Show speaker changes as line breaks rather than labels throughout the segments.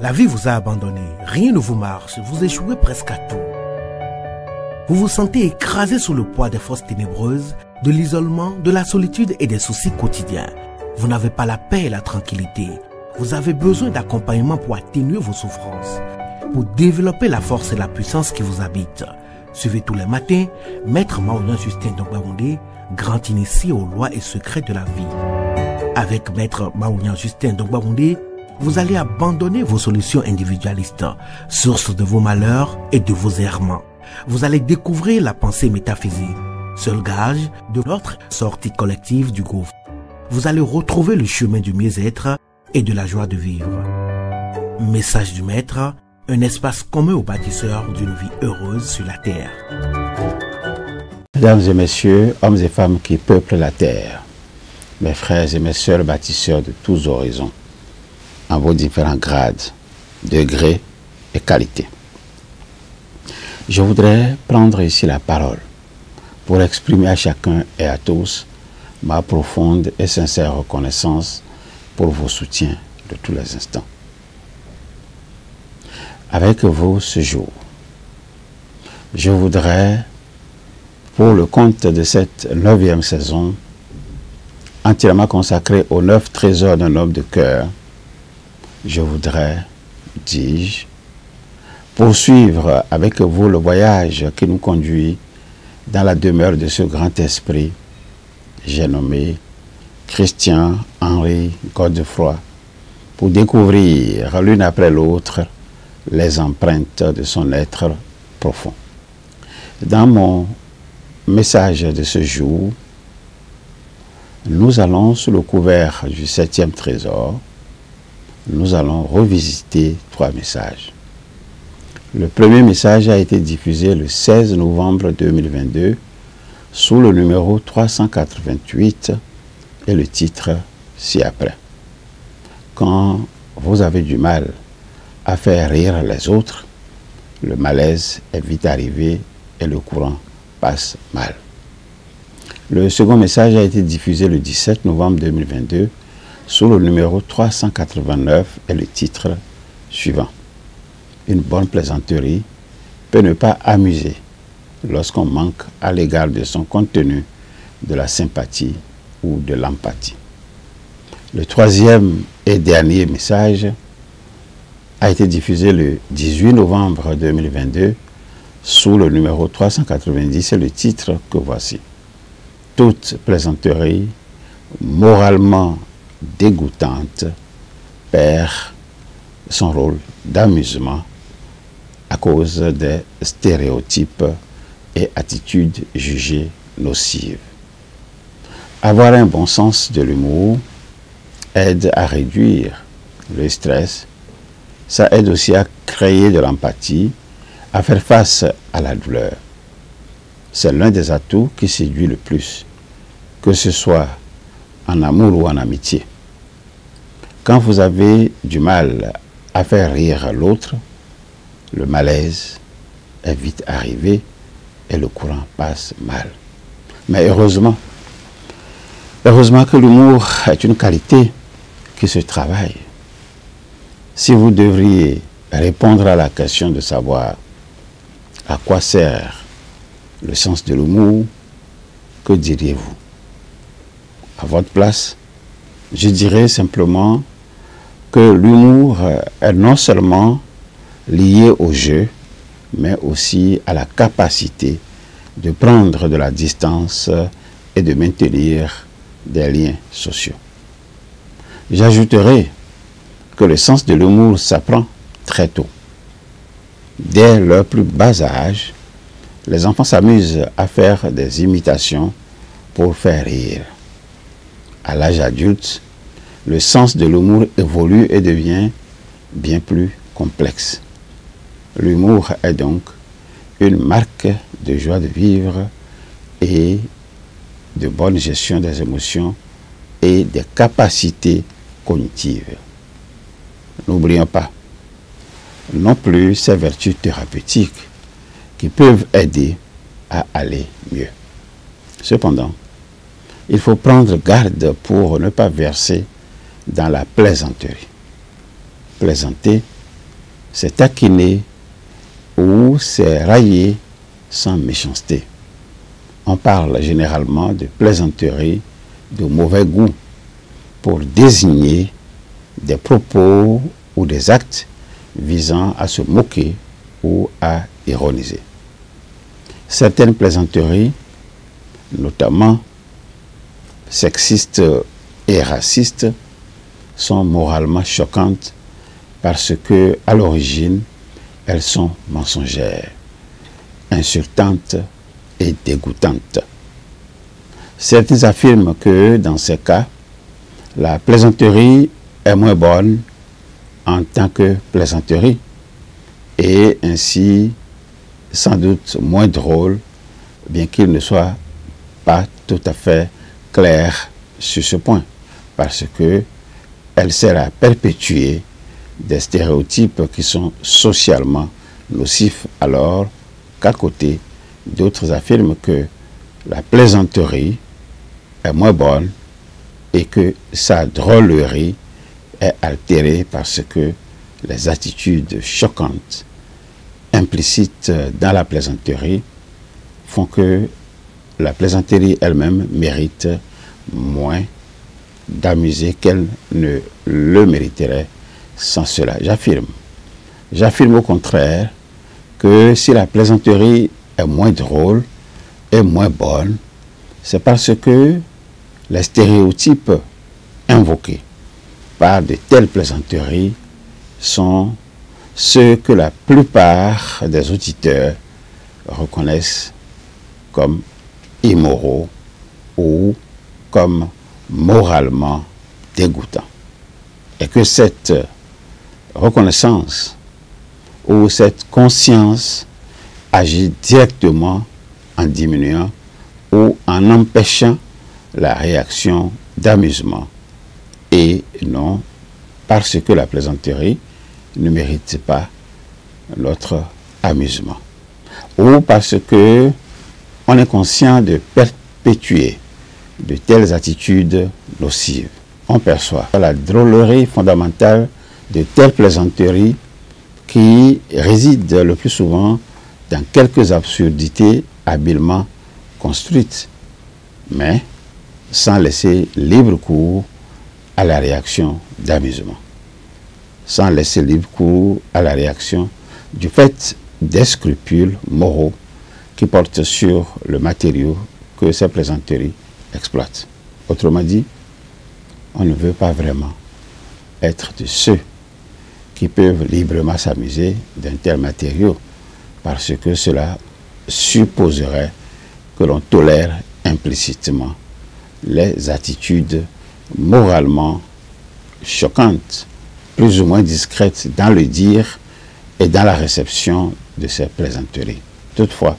La vie vous a abandonné, rien ne vous marche, vous échouez presque à tout. Vous vous sentez écrasé sous le poids des forces ténébreuses, de l'isolement, de la solitude et des soucis quotidiens. Vous n'avez pas la paix et la tranquillité. Vous avez besoin d'accompagnement pour atténuer vos souffrances, pour développer la force et la puissance qui vous habitent. Suivez tous les matins Maître Maoulian Justin Dongbaoundé, grand initié aux lois et secrets de la vie. Avec Maître Maoulian Justin Dongbaoundé, vous allez abandonner vos solutions individualistes, source de vos malheurs et de vos errements. Vous allez découvrir la pensée métaphysique, seul gage de notre sortie collective du gouffre. Vous allez retrouver le chemin du mieux-être et de la joie de vivre. Message du Maître, un espace commun aux bâtisseurs d'une vie heureuse sur la terre.
Mesdames et messieurs, hommes et femmes qui peuplent la terre, mes frères et mes sœurs bâtisseurs de tous horizons, en vos différents grades, degrés et qualités. Je voudrais prendre ici la parole pour exprimer à chacun et à tous ma profonde et sincère reconnaissance pour vos soutiens de tous les instants. Avec vous ce jour, je voudrais, pour le compte de cette 9e saison, entièrement consacrée aux 9 trésors d'un homme de cœur, je voudrais, dis-je, poursuivre avec vous le voyage qui nous conduit dans la demeure de ce grand esprit, j'ai nommé Christian Henry Godefroy, pour découvrir l'une après l'autre les empreintes de son être profond. Dans mon message de ce jour, nous allons, sous le couvert du 7e trésor, nous allons revisiter 3 messages. Le premier message a été diffusé le 16 novembre 2022 sous le numéro 388 et le titre ci-après. Quand vous avez du mal à faire rire les autres, le malaise est vite arrivé et le courant passe mal. Le second message a été diffusé le 17 novembre 2022 sous le numéro 389 et le titre suivant. Une bonne plaisanterie peut ne pas amuser lorsqu'on manque à l'égard de son contenu de la sympathie ou de l'empathie. Le troisième et dernier message a été diffusé le 18 novembre 2022 sous le numéro 390 et le titre que voici. Toute plaisanterie moralement dégoûtante perd son rôle d'amusement à cause des stéréotypes et attitudes jugées nocives. Avoir un bon sens de l'humour aide à réduire le stress, ça aide aussi à créer de l'empathie, à faire face à la douleur. C'est l'un des atouts qui séduit le plus, que ce soit en amour ou en amitié. Quand vous avez du mal à faire rire l'autre, le malaise est vite arrivé et le courant passe mal. Mais heureusement que l'humour est une qualité qui se travaille. Si vous devriez répondre à la question de savoir à quoi sert le sens de l'humour, que diriez-vous? À votre place, je dirais simplement que l'humour est non seulement lié au jeu, mais aussi à la capacité de prendre de la distance et de maintenir des liens sociaux. J'ajouterai que le sens de l'humour s'apprend très tôt. Dès leur plus bas âge, les enfants s'amusent à faire des imitations pour faire rire. À l'âge adulte, le sens de l'humour évolue et devient bien plus complexe. L'humour est donc une marque de joie de vivre et de bonne gestion des émotions et des capacités cognitives. N'oublions pas non plus ces vertus thérapeutiques qui peuvent aider à aller mieux. Cependant, il faut prendre garde pour ne pas verser dans la plaisanterie. Plaisanter c'est taquiner ou c'est railler sans méchanceté. On parle généralement de plaisanterie de mauvais goût pour désigner des propos ou des actes visant à se moquer ou à ironiser. Certaines plaisanteries, notamment sexistes et racistes, sont moralement choquantes parce que, à l'origine, elles sont mensongères, insultantes et dégoûtantes. Certains affirment que, dans ces cas, la plaisanterie est moins bonne en tant que plaisanterie et ainsi sans doute moins drôle, bien qu'il ne soit pas tout à fait clair sur ce point, parce que elle sert à perpétuer des stéréotypes qui sont socialement nocifs, alors qu'à côté, d'autres affirment que la plaisanterie est moins bonne et que sa drôlerie est altérée parce que les attitudes choquantes implicites dans la plaisanterie font que la plaisanterie elle-même mérite moins d'amuser qu'elle ne le mériterait sans cela. J'affirme au contraire que si la plaisanterie est moins drôle et moins bonne, c'est parce que les stéréotypes invoqués par de telles plaisanteries sont ceux que la plupart des auditeurs reconnaissent comme immoraux ou comme moralement dégoûtants. Et que cette reconnaissance ou cette conscience agit directement en diminuant ou en empêchant la réaction d'amusement et non parce que la plaisanterie ne mérite pas notre amusement ou parce que on est conscient de perpétuer de telles attitudes nocives. On perçoit la drôlerie fondamentale de telles plaisanteries qui résident le plus souvent dans quelques absurdités habilement construites, mais sans laisser libre cours à la réaction d'amusement, sans laisser libre cours à la réaction du fait des scrupules moraux qui portent sur le matériau que ces plaisanteries exploitent. Autrement dit, on ne veut pas vraiment être de ceux qui peuvent librement s'amuser d'un tel matériau parce que cela supposerait que l'on tolère implicitement les attitudes moralement choquantes, plus ou moins discrètes dans le dire et dans la réception de ces plaisanteries. Toutefois,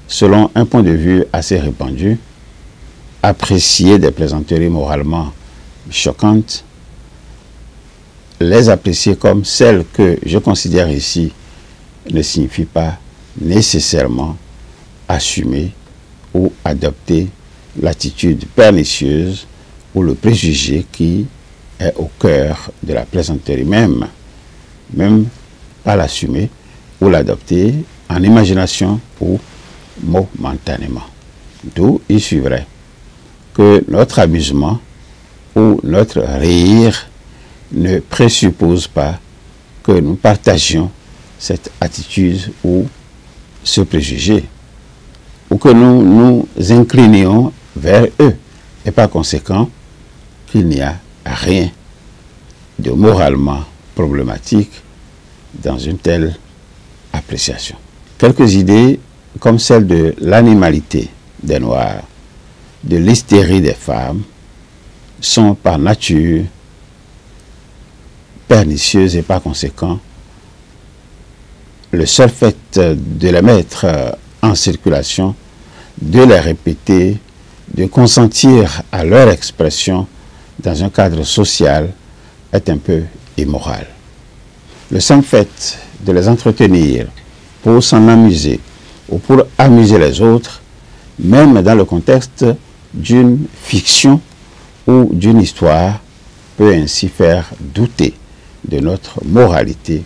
selon un point de vue assez répandu, apprécier des plaisanteries moralement choquantes, les apprécier comme celles que je considère ici ne signifie pas nécessairement assumer ou adopter l'attitude pernicieuse ou le préjugé qui est au cœur de la plaisanterie même pas l'assumer ou l'adopter en imagination ou momentanément. D'où il suivrait que notre amusement ou notre rire ne présuppose pas que nous partagions cette attitude ou ce préjugé, ou que nous nous inclinions vers eux, et par conséquent qu'il n'y a rien de moralement problématique dans une telle appréciation. Quelques idées comme celle de l'animalité des Noirs, de l'hystérie des femmes, sont par nature pernicieuses et par conséquent, le seul fait de les mettre en circulation, de les répéter, de consentir à leur expression dans un cadre social est un peu immoral. Le simple fait de les entretenir pour s'en amuser ou pour amuser les autres, même dans le contexte d'une fiction ou d'une histoire, peut ainsi faire douter de notre moralité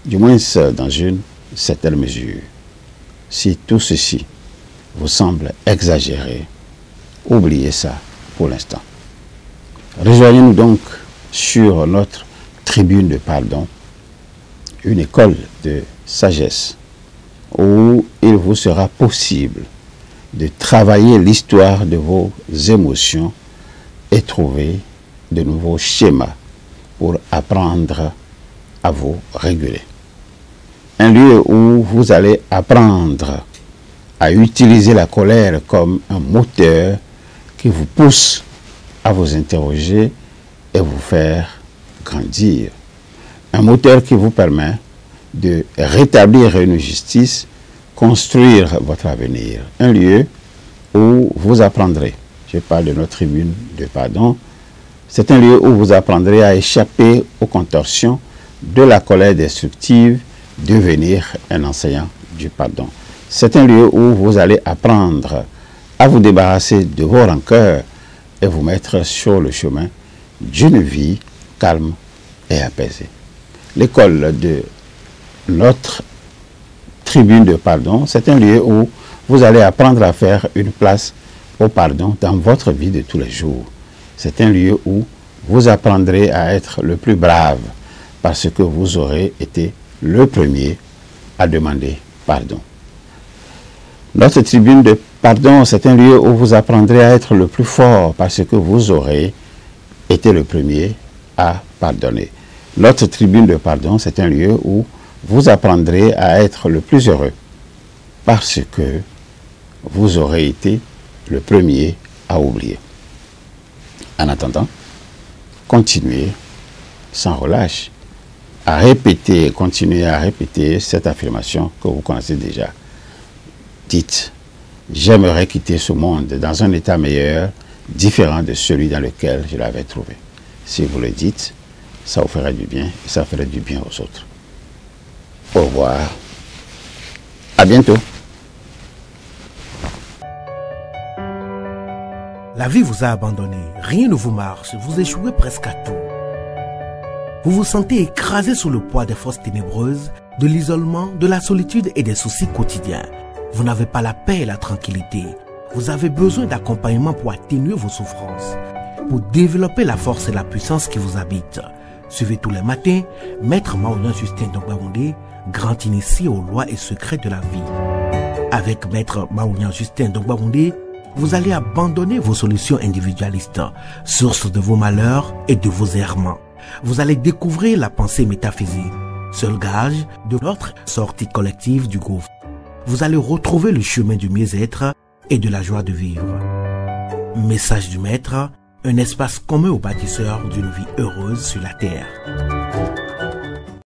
du moins dans une certaine mesure. Si tout ceci vous semble exagéré, oubliez ça pour l'instant. Rejoignez-nous donc sur notre tribune de pardon, une école de sagesse où il vous sera possible de travailler l'histoire de vos émotions et trouver de nouveaux schémas pour apprendre à vous réguler. Un lieu où vous allez apprendre à utiliser la colère comme un moteur qui vous pousse à vous interroger et vous faire grandir. Un moteur qui vous permet de rétablir une justice, construire votre avenir. Un lieu où vous apprendrez, je parle de notre tribune de pardon, c'est un lieu où vous apprendrez à échapper aux contorsions de la colère destructive, devenir un enseignant du pardon. C'est un lieu où vous allez apprendre à vous débarrasser de vos rancœurs et vous mettre sur le chemin d'une vie calme et apaisée. L'école de notre tribune de pardon, c'est un lieu où vous allez apprendre à faire une place au pardon dans votre vie de tous les jours. C'est un lieu où vous apprendrez à être le plus brave parce que vous aurez été le premier à demander pardon. Notre tribune de pardon, c'est un lieu où vous apprendrez à être le plus fort parce que vous aurez été le premier à pardonner. Notre tribune de pardon, c'est un lieu où vous apprendrez à être le plus heureux parce que vous aurez été le premier à oublier. En attendant, continuez sans relâche à répéter, continuez à répéter cette affirmation que vous connaissez déjà. Dites, j'aimerais quitter ce monde dans un état meilleur, différent de celui dans lequel je l'avais trouvé. Si vous le dites, ça vous fera du bien et ça ferait du bien aux autres. Au revoir. À bientôt.
La vie vous a abandonné, rien ne vous marche, vous échouez presque à tout. Vous vous sentez écrasé sous le poids des forces ténébreuses, de l'isolement, de la solitude et des soucis quotidiens. Vous n'avez pas la paix et la tranquillité. Vous avez besoin d'accompagnement pour atténuer vos souffrances, pour développer la force et la puissance qui vous habitent. Suivez tous les matins Maître Maoulian Justin Dongbaoundé, grand initié aux lois et secrets de la vie. Avec Maître Maoulian Justin Dongbaoundé, vous allez abandonner vos solutions individualistes, source de vos malheurs et de vos errements. Vous allez découvrir la pensée métaphysique, seul gage de notre sortie collective du gouffre. Vous allez retrouver le chemin du mieux-être et de la joie de vivre. Message du Maître, un espace commun aux bâtisseurs d'une vie heureuse sur la terre.